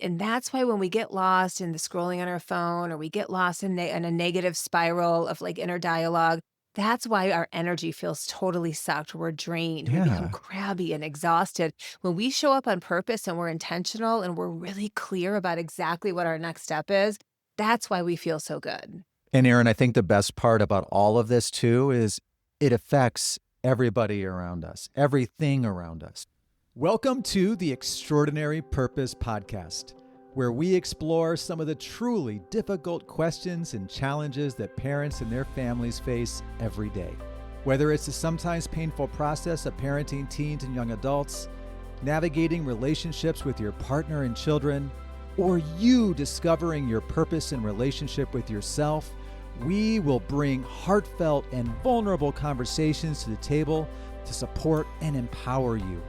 And that's why when we get lost in the scrolling on our phone or we get lost in a negative spiral of like inner dialogue, that's why our energy feels totally sucked. We're drained. We become Yeah. crabby and exhausted. When we show up on purpose and we're intentional and we're really clear about exactly what our next step is, that's why we feel so good. And Erin, I think the best part about all of this too is it affects everybody around us, everything around us. Welcome to the Extraordinary Purpose Podcast, where we explore some of the truly difficult questions and challenges that parents and their families face every day. Whether it's the sometimes painful process of parenting teens and young adults, navigating relationships with your partner and children, or you discovering your purpose in relationship with yourself, we will bring heartfelt and vulnerable conversations to the table to support and empower you.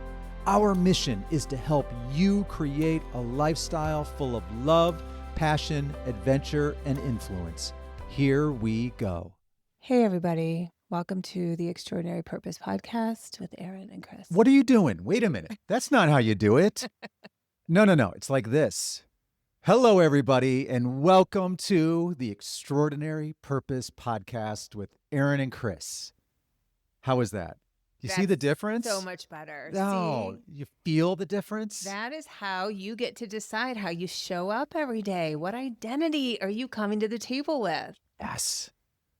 Our mission is to help you create a lifestyle full of love, passion, adventure, and influence. Here we go. Hey, everybody. Welcome to the Extraordinary Purpose Podcast with Erin and Chris. What are you doing? Wait a minute. That's not how you do it. No. It's like this. Hello, everybody, and welcome to the Extraordinary Purpose Podcast with Erin and Chris. How is that? You see the That's difference? so much better. No, See, you feel the difference? that is how you get to decide how you show up every day. What identity are you coming to the table with? Yes.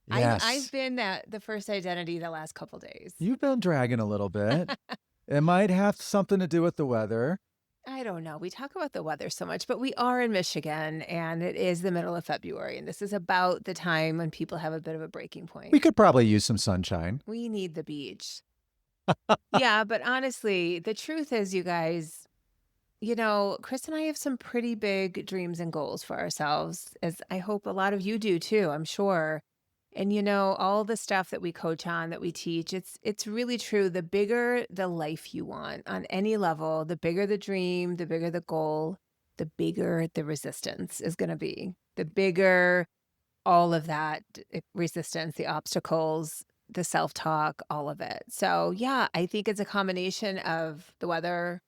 I've Yes. been the first identity the last couple days. You've been dragging a little bit. It might have something to do with the weather. I don't know. We talk about the weather so much, but we are in Michigan and it is the middle of February. And this is about the time when people have a bit of a breaking point. We could probably use some sunshine. We need the beach. Yeah, but honestly, the truth is, you guys, Chris and I have some pretty big dreams and goals for ourselves, as I hope a lot of you do too, I'm sure. And all the stuff that we coach on, that we teach, it's really true. The bigger the life you want on any level, the bigger the dream, the bigger the goal, the bigger the resistance is going to be. The bigger all of that resistance, the obstacles, the self-talk, all of it. So, yeah, I think it's a combination of the weather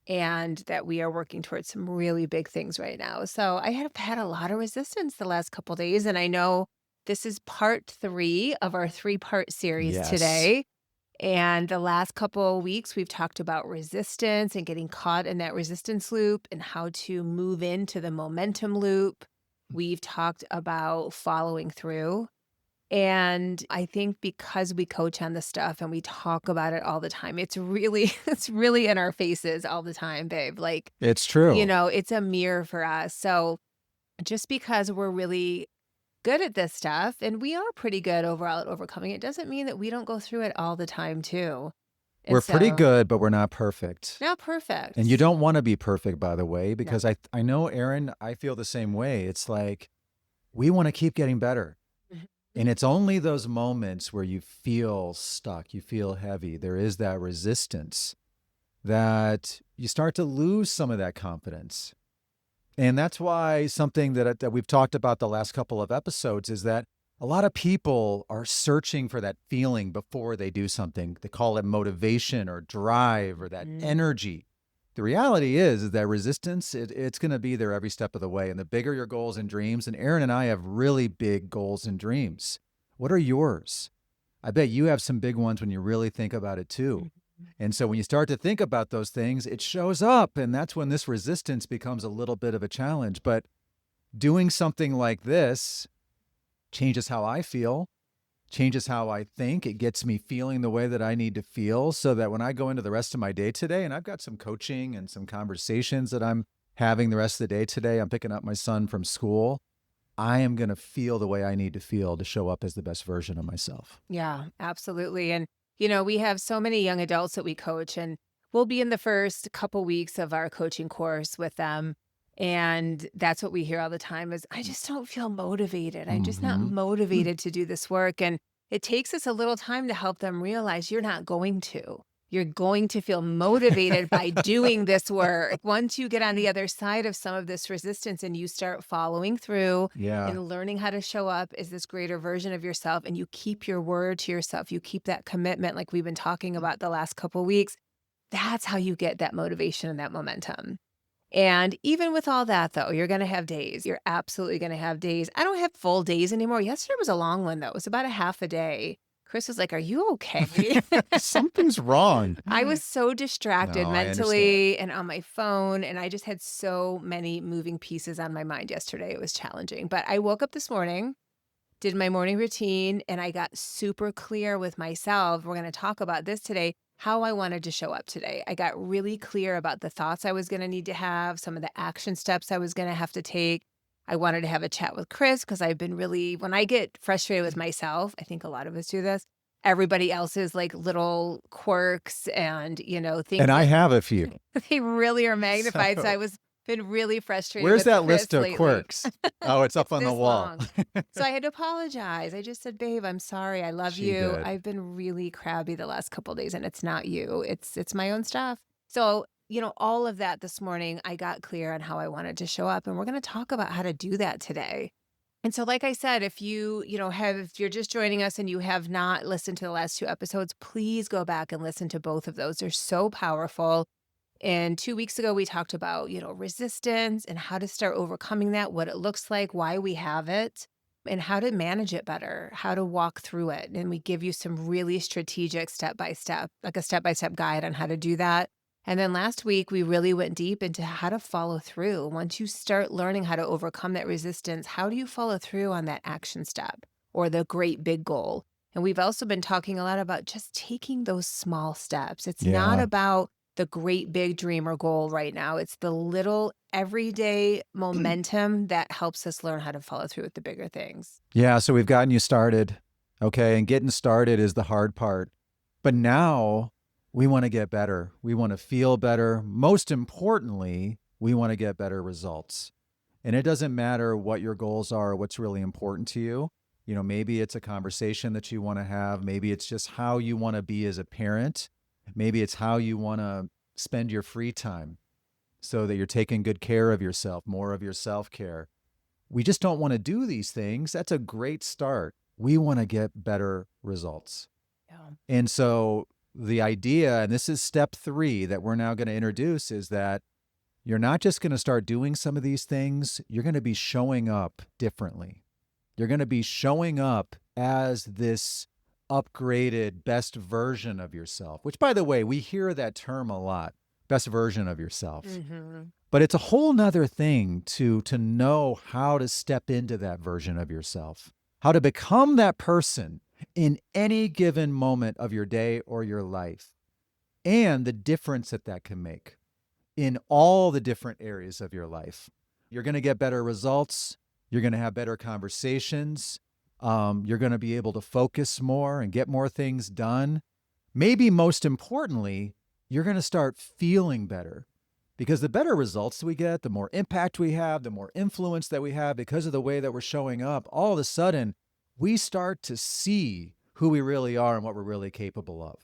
and that we are working towards some really big things right now. So I have had a lot of resistance the last couple days, and I know this is part 3 of our 3-part series Yes. today. And the last couple weeks, we've talked about resistance and getting caught in that resistance loop and how to move into the momentum loop. We've talked about following through. And I think because we coach on this stuff and we talk about it all the time, it's really it's really in our faces all the time, babe. Like, It's true. it's a mirror for us. So just because we're really good at this stuff and we are pretty good overall at overcoming it doesn't mean that we don't go through it all the time too. And We're pretty so, good, but we're not perfect. not And you perfect. don't want to be perfect, by the way, No. because I know, Erin, I feel the same way. It's like we want to keep getting better. Mhm. And it's only those moments where you feel stuck, you feel heavy, there is that resistance that you start to lose some of that confidence. And that's why something that we've talked about the last couple of episodes is that a lot of people are searching for that feeling before they do something. They call it motivation or drive or that Mm. energy. The reality is that resistance, it's going to be there every step of the way. And the bigger your goals and dreams, and Erin and I have really big goals and dreams. What are yours? I bet you have some big ones when you really think about it too. Mhm. And so when you start to think about those things, it shows up. And that's when this resistance becomes a little bit of a challenge. But doing something like this changes how I feel, changes how I think. It gets me feeling the way that I need to feel so that when I go into the rest of my day today, and I've got some coaching and some conversations that I'm having the rest of the day today, I'm picking up my son from school. I am going to feel the way I need to feel to show up as the best version of myself. Yeah, absolutely. And, we have so many young adults that we coach, and we'll be in the first couple weeks of our coaching course with them. And that's what we hear all the time is, I just don't feel motivated. I'm just not Mm-hmm. motivated to do this work. And it takes us a little time to help them realize you're not going to. You're going to feel motivated by doing this work. Once you get on the other side of some of this resistance and you start following through Yeah. and learning how to show up as this greater version of yourself, and you keep your word to yourself, you keep that commitment like we've been talking about the last couple weeks, that's how you get that motivation and that momentum. And even with all that, though, you're going to have days. You're absolutely going to have days. I don't have full days anymore. Yesterday was a long one, though. It was about a half a day. Chris was like, "Are you okay?" Something's wrong. I was so distracted No, I understand. mentally and on my phone, and I just had so many moving pieces on my mind yesterday. It was challenging. But I woke up this morning, did my morning routine, and I got super clear with myself. We're going to talk about this today, how I wanted to show up today. I got really clear about the thoughts I was going to need to have, some of the action steps I was going to have to take. I wanted to have a chat with Chris because I've been really, when I get frustrated with myself, I think a lot of us do this, everybody else's like little quirks and, things And I that have a few. they really are magnified. So I So, was been really frustrated where's with that list Chris of lately. quirks? Oh, it's up It's on the this wall. long. So I had to apologize. I just said, "Babe, I'm sorry. I love She you. did. I've been really crabby the last couple days and it's not you. It's my own stuff." So, all of that this morning, I got clear on how I wanted to show up and we're going to talk about how to do that today. And so like I said, if if you're just joining us and you have not listened to the last two episodes, please go back and listen to both of those. They're so powerful. And 2 weeks ago, we talked about, resistance and how to start overcoming that, what it looks like, why we have it, and how to manage it better, how to walk through it. And we give you some really strategic step by step, like a step by step guide on how to do that. And then last week, we really went deep into how to follow through. Once you start learning how to overcome that resistance, how do you follow through on that action step or the great big goal? And we've also been talking a lot about just taking those small steps. It's not Yeah. about the great big dream or goal right now. It's the little everyday momentum that helps us learn how to follow through with the bigger things. Yeah. So we've gotten you started. Okay. And getting started is the hard part. But now we want to get better. We want to feel better. Most importantly, we want to get better results. And it doesn't matter what your goals are or what's really important to you. Maybe it's a conversation that you want to have. Maybe it's just how you want to be as a parent. Maybe it's how you want to spend your free time so that you're taking good care of yourself, more of your self care. We just don't want to do these things. That's a great start. We want to get better results. Yeah. And so the idea, and this is step 3 that we're now going to introduce, is that you're not just going to start doing some of these things, you're going to be showing up differently. You're going to be showing up as this upgraded best version of yourself, which, by the way, we hear that term a lot, best version of yourself. Mm-hmm. But it's a whole nother thing to know how to step into that version of yourself, how to become that person in any given moment of your day or your life, and the difference that that can make in all the different areas of your life. You're going to get better results. You're going to have better conversations. You're going to be able to focus more and get more things done. Maybe most importantly, you're going to start feeling better because the better results we get, the more impact we have, the more influence that we have because of the way that we're showing up, all of a sudden, we start to see who we really are and what we're really capable of.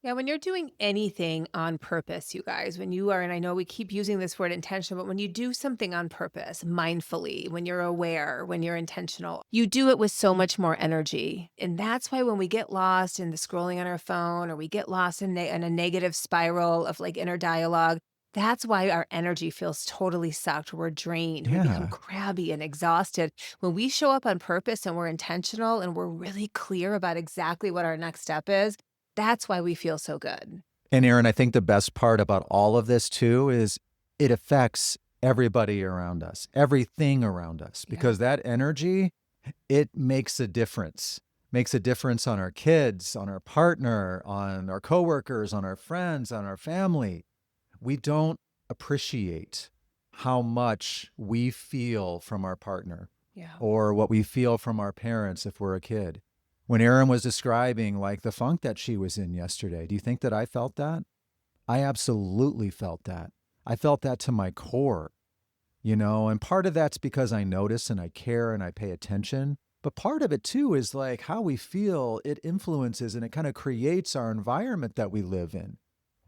Yeah, when you're doing anything on purpose, you guys, when you are, and I know we keep using this word intentional, but when you do something on purpose, mindfully, when you're aware, when you're intentional, you do it with so much more energy. And that's why when we get lost in the scrolling on our phone or we get lost in a negative spiral of like inner dialogue, that's why our energy feels totally sucked. We're drained. We become Yeah. crabby and exhausted. When we show up on purpose and we're intentional and we're really clear about exactly what our next step is, that's why we feel so good. And Erin, I think the best part about all of this too is it affects everybody around us, everything around us, Yeah. because that energy, it makes a difference on our kids, on our partner, on our coworkers, on our friends, on our family. We don't appreciate how much we feel from our partner Yeah. or what we feel from our parents if we're a kid. When Erin was describing like the funk that she was in yesterday, do you think that I felt that? I absolutely felt that. I felt that to my core, and part of that's because I notice and I care and I pay attention. But part of it too is like how we feel, it influences and it kind of creates our environment that we live in.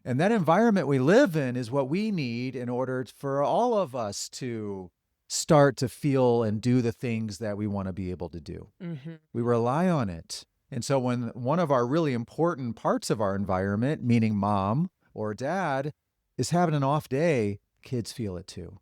And that environment we live in is what we need in order for all of us to start to feel and do the things that we want to be able to do. Hmm. We rely on it. And so when one of our really important parts of our environment, meaning mom or dad, is having an off day, kids feel it too.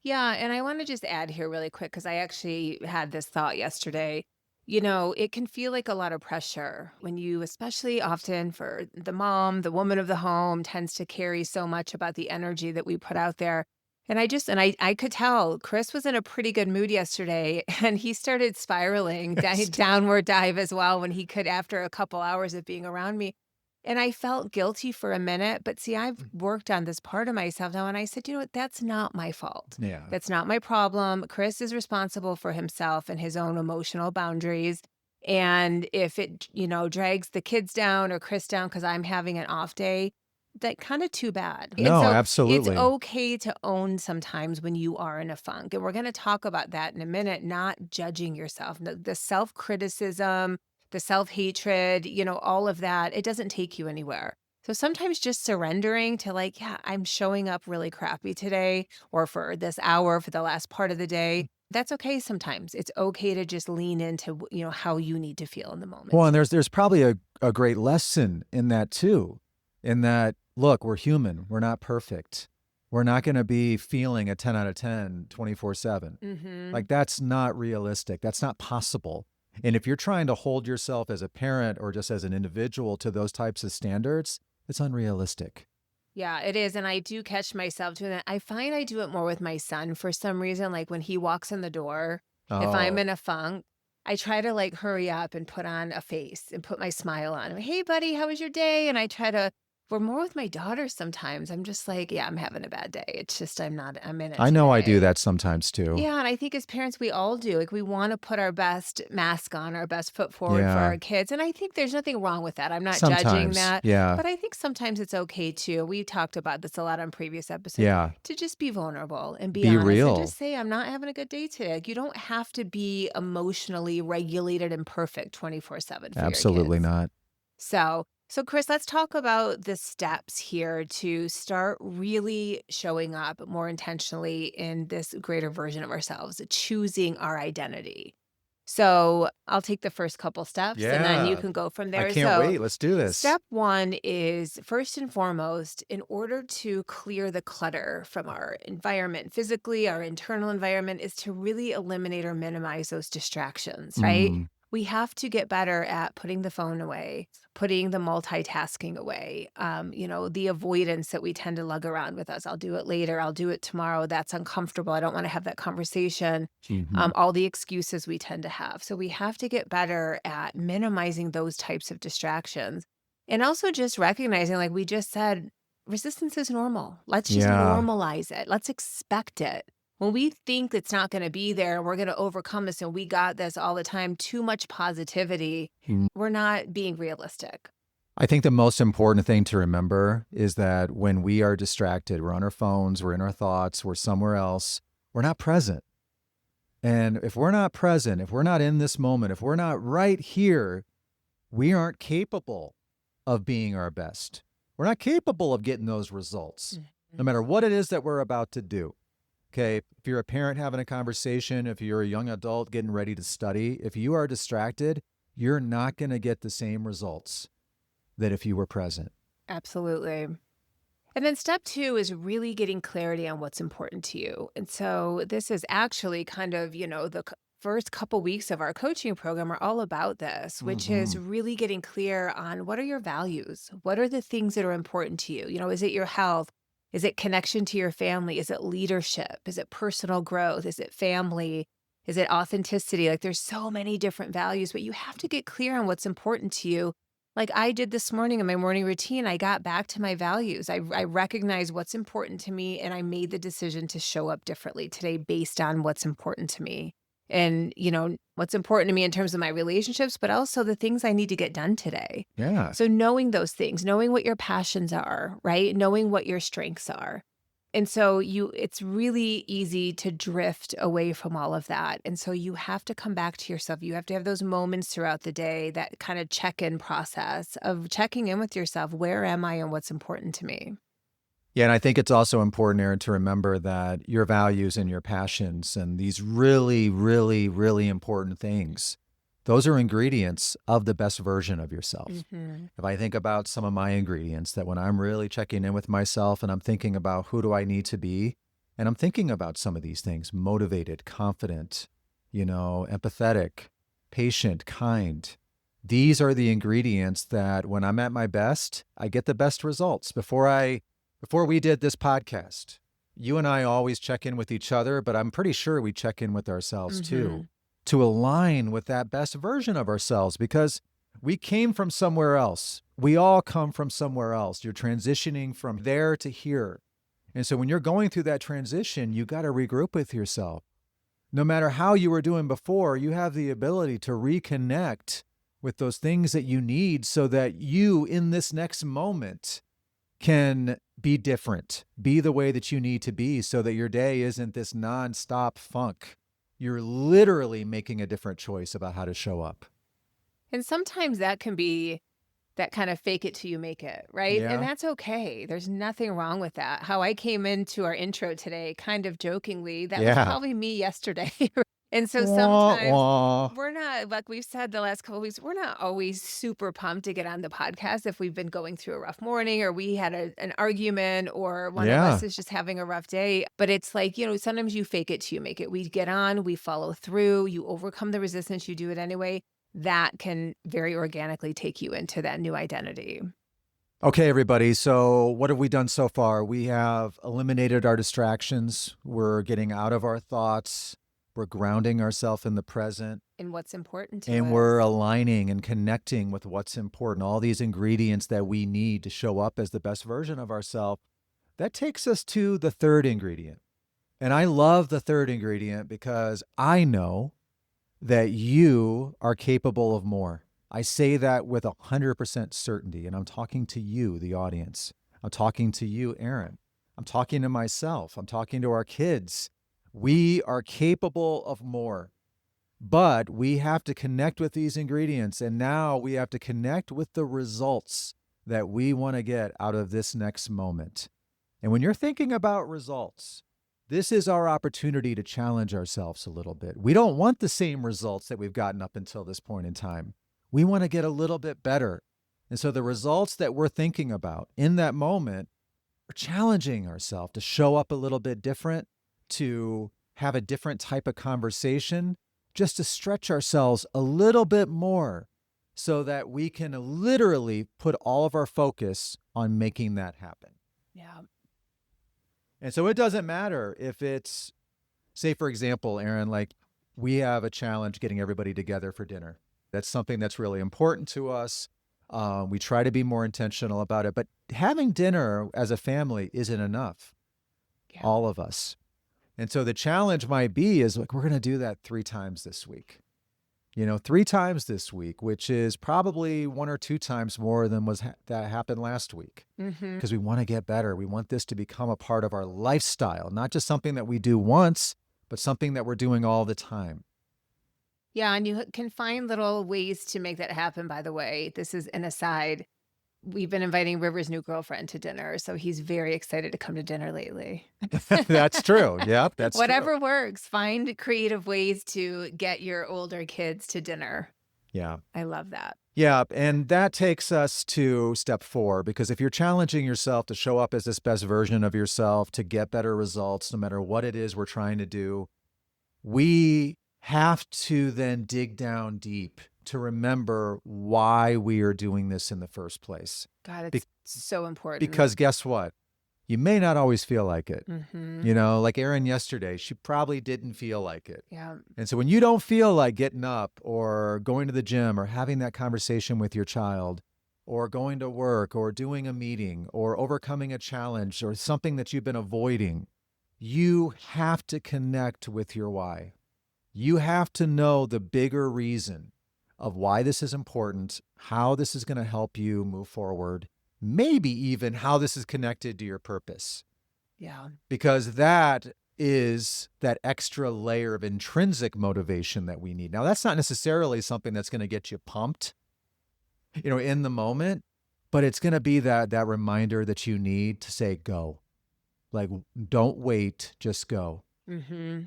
Yeah, and I want to just add here really quick because I actually had this thought yesterday. You know, it can feel like a lot of pressure when you, especially often for the mom, the woman of the home, tends to carry so much about the energy that we put out there. And I could tell Chris was in a pretty good mood yesterday, and he started spiraling downward dive as well when he could after a couple hours of being around me. And I felt guilty for a minute, but see, I've worked on this part of myself now, and I said, you know what? That's not my fault. Yeah. That's not my problem. Chris is responsible for himself and his own emotional boundaries. And if it, drags the kids down or Chris down because I'm having an off day, that kind of too bad. And No, so it's absolutely. okay to own sometimes when you are in a funk. And we're going to talk about that in a minute, not judging yourself. The self criticism, the self hatred, all of that, it doesn't take you anywhere. So sometimes just surrendering to like, yeah, I'm showing up really crappy today or for this hour for the last part of the day. That's okay sometimes. It's okay to just lean into, how you need to feel in the Well, moment. and there's probably a great lesson in that too, in that, look, we're human. We're not perfect. We're not going to be feeling a 10 out of 10, 24/7. Mhm. Like that's not realistic. That's not possible. And if you're trying to hold yourself as a parent or just as an individual to those types of standards, it's unrealistic. Yeah, it is, and I do catch myself doing that. I find I do it more with my son for some reason, like, when he walks in the door, if I'm Oh, in a funk, I try to, like, hurry up and put on a face and put my smile on. "Hey, buddy, how was your day?" And I try to we're more with my daughter sometimes. I'm just like, "Yeah, I'm having a bad day. It's just I'm in it I know I do today." that sometimes too. Yeah, and I think as parents, we all do. Like, we wanna put our best mask on, our best foot forward for Yeah. our kids, and I think there's nothing wrong with that. I'm not judging Sometimes. that, Yeah. but I think sometimes it's okay too. We talked about this a lot on previous episodes, Yeah. to just be vulnerable and be Be honest and real. just say, "I'm not having a good day today." Like, you don't have to be emotionally regulated and perfect 24/7 for your Absolutely kids. not. So Chris, let's talk about the steps here to start really showing up more intentionally in this greater version of ourselves, choosing our identity. So I'll take the first couple steps and then you Yeah. can go from I there. can't So wait. Let's do this. step one is first and foremost, in order to clear the clutter from our environment, physically, our internal environment, is to really eliminate or minimize those distractions, right? Mm. We have to get better at putting the phone away, putting the multitasking away, the avoidance that we tend to lug around with us. I'll do it later. I'll do it tomorrow. That's uncomfortable. I don't want to have that conversation. Mhm. All the excuses we tend to have. So we have to get better at minimizing those types of distractions. And also just recognizing, like we just said, resistance is normal. Let's just Yeah. normalize it. Let's expect it. When we think it's not going to be there, we're going to overcome this and we got this all the time, too much positivity, Mm. we're not being realistic. I think the most important thing to remember is that when we are distracted, we're on our phones, we're in our thoughts, we're somewhere else, we're not present. And if we're not present, if we're not in this moment, if we're not right here, we aren't capable of being our best. We're not capable of getting those results, no Mhm. matter what it is that we're about to do. Okay. If you're a parent having a conversation, if you're a young adult getting ready to study, if you are distracted, you're not going to get the same results that if you were present. Absolutely. And then step two is really getting clarity on what's important to you. And so this is actually kind of, the first couple weeks of our coaching program are all about this, which is Hmm. really getting clear on what are your values? What are the things that are important to you? Is it your health? Is it connection to your family? Is it leadership? Is it personal growth? Is it family? Is it authenticity? Like there's so many different values, but you have to get clear on what's important to you like I did this morning in my morning routine, I got back to my values. I recognize what's important to me and I made the decision to show up differently today based on what's important to me. And, what's important to me in terms of my relationships, but also the things I need to get done today. Yeah. So knowing those things, knowing what your passions are, right? Knowing what your strengths are. And so it's really easy to drift away from all of that. And so you have to come back to yourself. You have to have those moments throughout the day, that kind of check-in process of checking in with yourself. Where am I and what's important to me? Yeah. And I think it's also important, Aaron, to remember that your values and your passions and these really, really, really important things Those are ingredients of the best version of yourself. Mm-hmm. If I think about some of my ingredients, that when I'm really checking in with myself and I'm thinking about who do I need to be, and I'm thinking about some of these things, motivated, confident, empathetic, patient, kind. These are the ingredients that when I'm at my best, I get the best results. Before we did this podcast, you and I always check in with each other, but I'm pretty sure we check in with ourselves Mm-hmm. too, to align with that best version of ourselves, because we came from somewhere else. We all come from somewhere else. You're transitioning from there to here. And so when you're going through that transition, you got to regroup with yourself. No matter how you were doing before, you have the ability to reconnect with those things that you need so that you, in this next moment, can be different, be the way that you need to be so that your day isn't this nonstop funk. You're literally making a different choice about how to show up. And sometimes that can be that kind of fake it till you make it, right? And Yeah. that's okay. There's nothing wrong with that. How I came into our intro today, kind of jokingly, that was Yeah. probably me yesterday. And so Wah, sometimes wah. we're not, like we've said the last couple of weeks, we're not always super pumped to get on the podcast if we've been going through a rough morning or we had an argument or one of us Yeah. is just having a rough day. But it's like, sometimes you fake it till you make it. We get on, we follow through, you overcome the resistance, you do it anyway. That can very organically take you into that new identity. Okay, everybody. So, what have we done so far? We have eliminated our distractions. We're getting out of our thoughts. We're grounding ourselves in the present. And what's important to And we're us. aligning and connecting with what's important. All these ingredients that we need to show up as the best version of ourselves. That takes us to the third ingredient. And I love the third ingredient because I know that you are capable of more. I say that with 100% certainty. And I'm talking to you, the audience. I'm talking to you, Erin. I'm talking to myself. I'm talking to our kids. We are capable of more. But we have to connect with these ingredients. And now we have to connect with the results that we want to get out of this next moment. And when you're thinking about results, this is our opportunity to challenge ourselves a little bit. We don't want the same results that we've gotten up until this point in time. We want to get a little bit better. And so the results that we're thinking about in that moment are challenging ourselves to show up a little bit different, to have a different type of conversation, just to stretch ourselves a little bit more so that we can literally put all of our focus on making that happen. Yeah. And so it doesn't matter if it's, say, for example, Erin, like we have a challenge getting everybody together for dinner. That's something that's really important to us. We try to be more intentional about it, but having dinner as a family isn't enough, Yeah. all of us. And so the challenge might be is like, we're going to do that 3 times this week. 3 times this week, which is probably 1 or 2 times more than that happened last week. Mm-hmm. Because we want to get better. We want this to become a part of our lifestyle, not just something that we do once, but something that we're doing all the time. Yeah. And you can find little ways to make that happen, by the way. This is an aside. We've been inviting River's new girlfriend to dinner, so he's very excited to come to dinner lately. That's true. Yep, that's true. Whatever works. Find creative ways to get your older kids to dinner. Yeah. I love that. Yeah. And that takes us to step 4, because if you're challenging yourself to show up as this best version of yourself, to get better results, no matter what it is we're trying to do, we have to then dig down deep to remember why we are doing this in the first place. God, Be- it's so important. because guess what? You may not always feel like it. Mm-hmm. Like Erin yesterday, she probably didn't feel like it. Yeah. And so when you don't feel like getting up or going to the gym or having that conversation with your child or going to work or doing a meeting or overcoming a challenge or something that you've been avoiding, you have to connect with your why. You have to know the bigger reason of why this is important, how this is going to help you move forward, maybe even how this is connected to your purpose. Yeah. Because that is that extra layer of intrinsic motivation that we need. Now, that's not necessarily something that's going to get you pumped, in the moment, but it's going to be that reminder that you need to say, go. Like, don't wait, just go. Mm-hmm.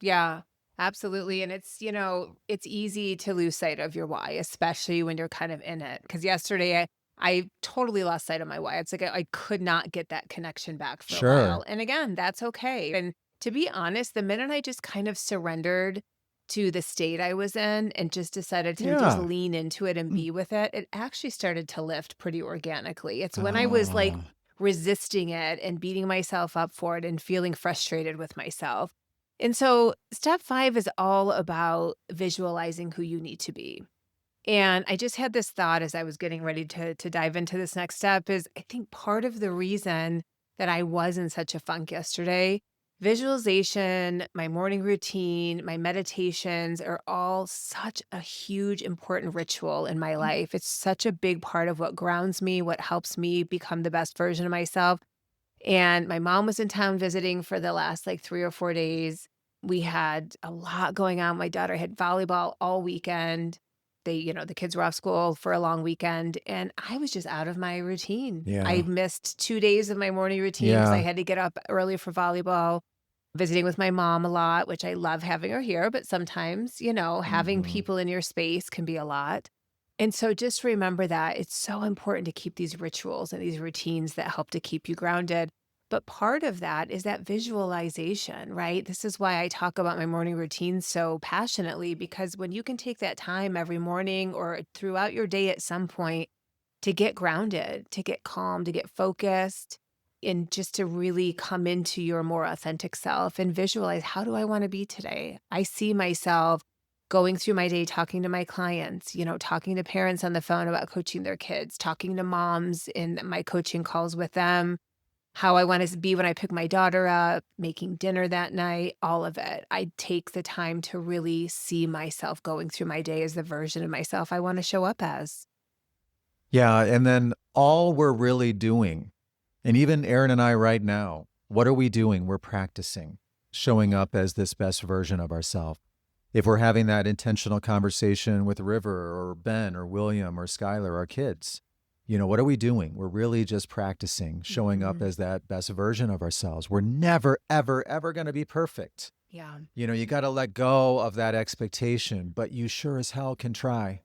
Yeah. Absolutely. And it's easy to lose sight of your why, especially when you're kind of in it. Because yesterday I totally lost sight of my why. It's like I could not get that connection back for a Sure. while. And again, that's okay. And to be honest, the minute I just kind of surrendered to the state I was in and just decided to just Yeah. lean into it and Mm. be with it, it actually started to lift pretty organically. It's when I was like Ah, resisting it and beating myself up for it and feeling frustrated with myself. And so step 5 is all about visualizing who you need to be. And I just had this thought as I was getting ready to dive into this next step is I think part of the reason that I was in such a funk yesterday, visualization, my morning routine, my meditations are all such a huge important ritual in my life. It's such a big part of what grounds me, what helps me become the best version of myself. And my mom was in town visiting for the last, like, 3 or 4 days. We had a lot going on. My daughter had volleyball all weekend. The kids were off school for a long weekend, and I was just out of my routine. I yeah. missed 2 days of my morning routine because I Yeah. had to get up early for volleyball, visiting with my mom a lot, which I love having her here, but sometimes, having Mhm. people in your space can be a lot. And so just remember that it's so important to keep these rituals and these routines that help to keep you grounded. But part of that is that visualization, right? This is why I talk about my morning routine so passionately, because when you can take that time every morning or throughout your day at some point to get grounded, to get calm, to get focused, and just to really come into your more authentic self and visualize, how do I want to be today? I see myself going through my day talking to my clients, talking to parents on the phone about coaching their kids, talking to moms in my coaching calls with them, how I want to be when I pick my daughter up, making dinner that night, all of it. I take the time to really see myself going through my day as the version of myself I want to show up as. Yeah, and then all we're really doing, and even Aaron and I right now, what are we doing? We're practicing showing up as this best version of ourselves. If we're having that intentional conversation with River or Ben or William or Skylar, our kids, what are we doing? We're really just practicing showing up Mhm. as that best version of ourselves. We're never, ever, ever going to be perfect. Yeah. You got to let go of that expectation, but you sure as hell can try.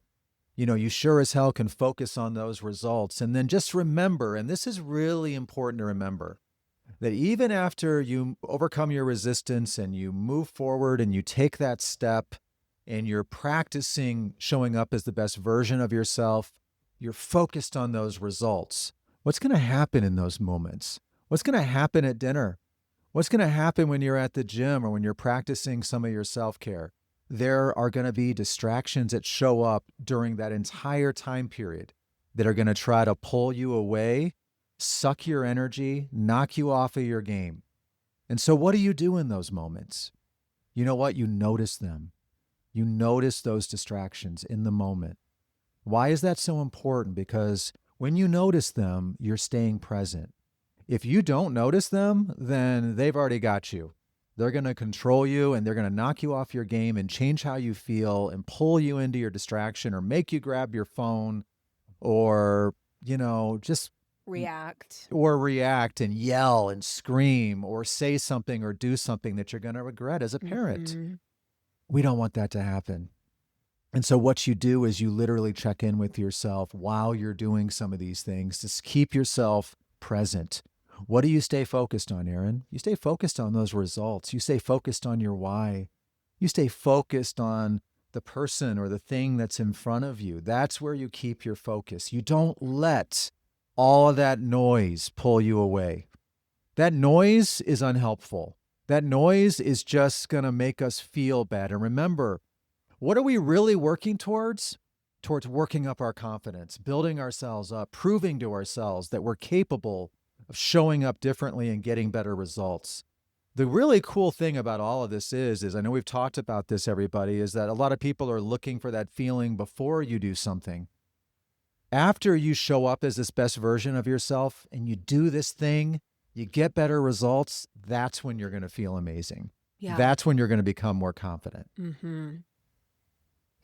You sure as hell can focus on those results. And then just remember, and this is really important to remember, that even after you overcome your resistance and you move forward and you take that step and you're practicing showing up as the best version of yourself, you're focused on those results. What's going to happen in those moments? What's going to happen at dinner? What's going to happen when you're at the gym or when you're practicing some of your self care? There are going to be distractions that show up during that entire time period that are going to try to pull you away, suck your energy, knock you off of your game. And so, what do you do in those moments? You know what? You notice them. You notice those distractions in the moment. Why is that so important? Because when you notice them, you're staying present. If you don't notice them, then they've already got you. They're going to control you and they're going to knock you off your game and change how you feel and pull you into your distraction or make you grab your phone or, just React. or react and yell and scream or say something or do something that you're going to regret as a parent. Mhm. We don't want that to happen. And so, what you do is you literally check in with yourself while you're doing some of these things to keep yourself present. What do you stay focused on, Erin? You stay focused on those results. You stay focused on your why. You stay focused on the person or the thing that's in front of you. That's where you keep your focus. You don't let all of that noise pull you away. That noise is unhelpful. That noise is just going to make us feel bad. And remember, what are we really working towards? Towards working up our confidence, building ourselves up, proving to ourselves that we're capable of showing up differently and getting better results. The really cool thing about all of this is I know we've talked about this, everybody, is that a lot of people are looking for that feeling before you do something. After you show up as this best version of yourself and you do this thing, you get better results, that's when you're going to feel amazing. Yeah. That's when you're going to become more confident. Mhm.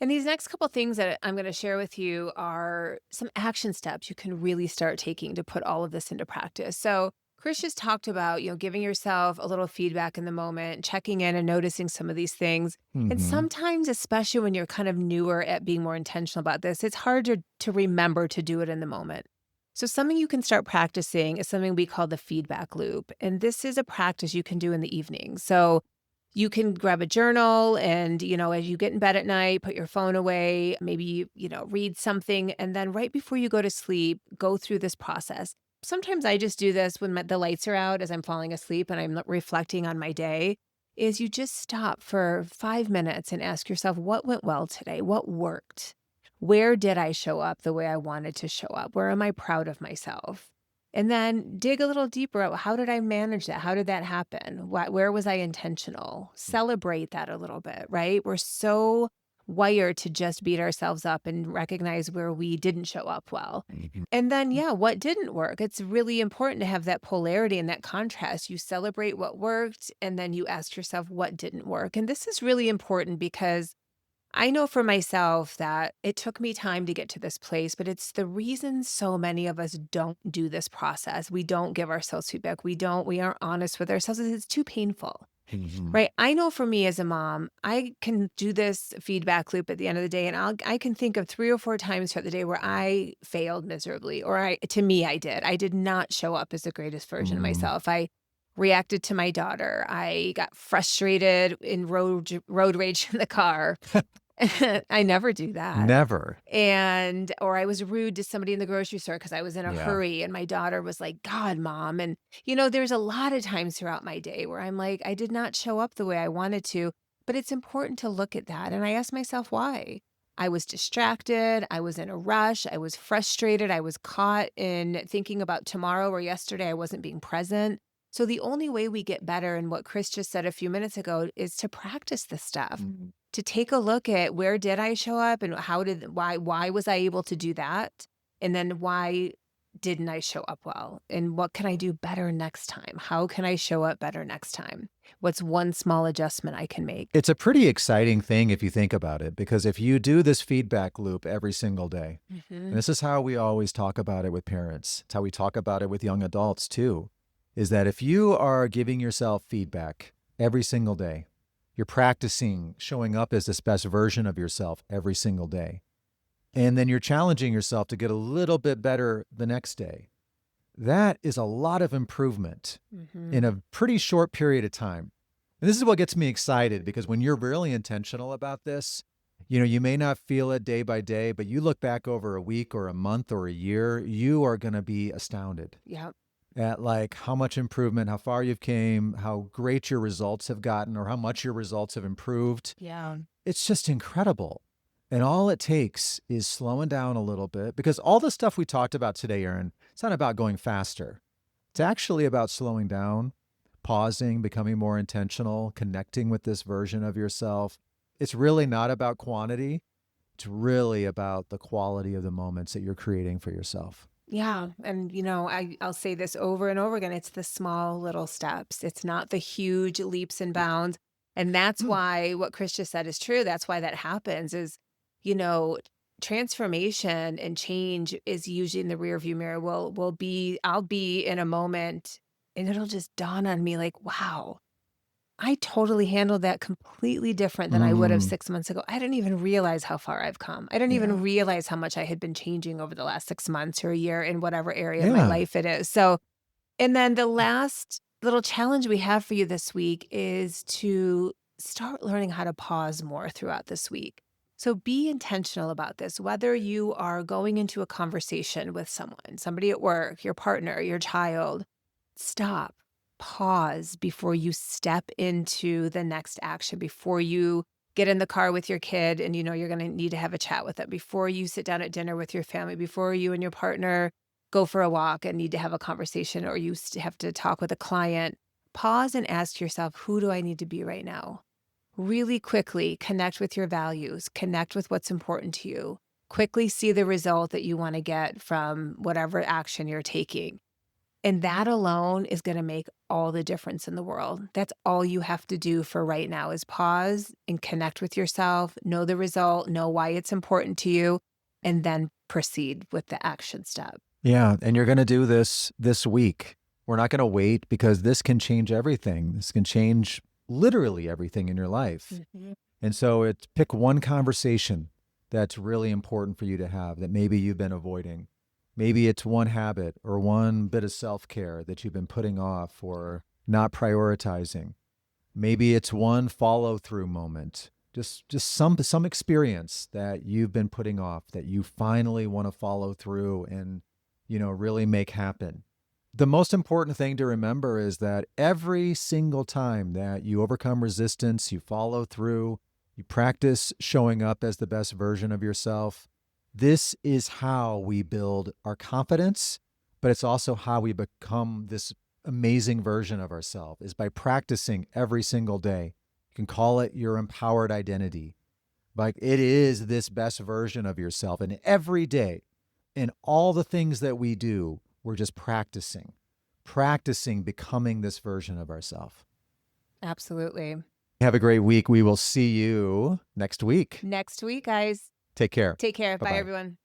And these next couple things that I'm going to share with you are some action steps you can really start taking to put all of this into practice. So, Chris just talked about, giving yourself a little feedback in the moment, checking in and noticing some of these things. And Hmm. sometimes, especially when you're kind of newer at being more intentional about this, it's hard to remember to do it in the moment. So, something you can start practicing is something we call the feedback loop. And this is a practice you can do in the evening. So, you can grab a journal and, as you get in bed at night, put your phone away, maybe, read something. And then right before you go to sleep, go through this process. Sometimes I just do this when the lights are out as I'm falling asleep and I'm reflecting on my day, is you just stop for 5 minutes and ask yourself, what went well today? What worked? Where did I show up the way I wanted to show up? Where am I proud of myself? And then dig a little deeper. How did I manage that? How did that happen? Where was I intentional? Celebrate that a little bit, right? We're so wired to just beat ourselves up and recognize where we didn't show up well. Mhm. And then, yeah, what didn't work? It's really important to have that polarity and that contrast. You celebrate what worked, and then you ask yourself what didn't work. And this is really important because I know for myself that it took me time to get to this place, but it's the reason so many of us don't do this process. We don't give ourselves feedback. We aren't honest with ourselves. It's too painful. Mhm. Right. I know for me as a mom, I can do this feedback loop at the end of the day, and I can think of 3 or 4 times throughout the day where I failed miserably, or to me, I did. I did not show up as the greatest version of Mhm. myself. I reacted to my daughter. I got frustrated in road rage in the car. I never do that. Never. Or I was rude to somebody in the grocery store because I was in a Yeah. hurry and my daughter was like, "God, mom." And, there's a lot of times throughout my day where I'm like, I did not show up the way I wanted to, but it's important to look at that. And I ask myself why. I was distracted. I was in a rush. I was frustrated. I was caught in thinking about tomorrow or yesterday. I wasn't being present. So the only way we get better, and what Chris just said a few minutes ago, is to practice this stuff, Mhm. to take a look at where did I show up and why was I able to do that? And then why didn't I show up well? And what can I do better next time? How can I show up better next time? What's one small adjustment I can make? It's a pretty exciting thing if you think about it, because if you do this feedback loop every single day, and Mhm. this is how we always talk about it with parents, it's how we talk about it with young adults too, is that if you are giving yourself feedback every single day, you're practicing showing up as this best version of yourself every single day. And then you're challenging yourself to get a little bit better the next day. That is a lot of improvement in Mhm. a pretty short period of time. And this is what gets me excited, because when you're really intentional about this, you may not feel it day by day, but you look back over a week or a month or a year, you are going to be astounded Yep. at like how much improvement, how far you've came, how great your results have gotten, or how much your results have improved. Yeah. It's just incredible. And all it takes is slowing down a little bit, because all the stuff we talked about today, Erin, it's not about going faster. It's actually about slowing down, pausing, becoming more intentional, connecting with this version of yourself. It's really not about quantity. It's really about the quality of the moments that you're creating for yourself. Yeah. And, I'll say this over and over again. It's the small little steps. It's not the huge leaps and bounds. And that's why what Chris just said is true. That's why that happens is, you know, transformation and change is usually in the rear view mirror. I'll be in a moment and it'll just dawn on me like, wow, I totally handled that completely different than I would have Mm, 6 months ago. I didn't even realize how far I've come. I didn't yeah. even realize how much I had been changing over the last 6 months or a year in whatever area of my Yeah. life it is. So, and then the last little challenge we have for you this week is to start learning how to pause more throughout this week. So be intentional about this, whether you are going into a conversation with someone, somebody at work, your partner, your child. Stop, pause before you step into the next action, before you get in the car with your kid and you know you're going to need to have a chat with them, before you sit down at dinner with your family, before you and your partner go for a walk and need to have a conversation, or you have to talk with a client. Pause and ask yourself, who do I need to be right now? Really quickly connect with your values, connect with what's important to you. Quickly see the result that you want to get from whatever action you're taking. And that alone is gonna make all the difference in the world. That's all you have to do for right now is pause and connect with yourself, know the result, know why it's important to you, and then proceed with the action step. Yeah. And you're going to do this week We're not going to wait because this can change everything. This can change literally everything in your life. Mhm. And so it's pick one conversation that's really important for you to have that maybe you've been avoiding. Maybe it's one habit or one bit of self-care that you've been putting off or not prioritizing. Maybe it's one follow-through moment. Just some experience that you've been putting off that you finally want to follow through and, really make happen. The most important thing to remember is that every single time that you overcome resistance, you follow through, you practice showing up as the best version of yourself, this is how we build our confidence, but it's also how we become this amazing version of ourselves is by practicing every single day. You can call it your empowered identity. Like it is this best version of yourself. And every day in all the things that we do, we're just practicing becoming this version of ourselves. Absolutely. Have a great week. We will see you next week. Next week, guys. Take care. Take care. Bye, Bye-bye. everyone.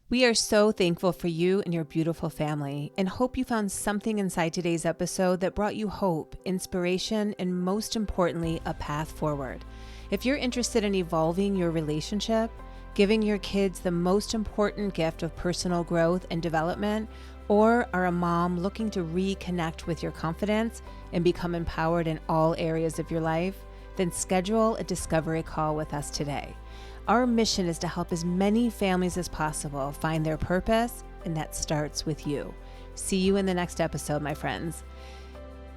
We are so thankful for you and your beautiful family and hope you found something inside today's episode that brought you hope, inspiration, and most importantly, a path forward. If you're interested in evolving your relationship, giving your kids the most important gift of personal growth and development, or are a mom looking to reconnect with your confidence and become empowered in all areas of your life, then schedule a discovery call with us today. Our mission is to help as many families as possible find their purpose, and that starts with you. See you in the next episode, my friends.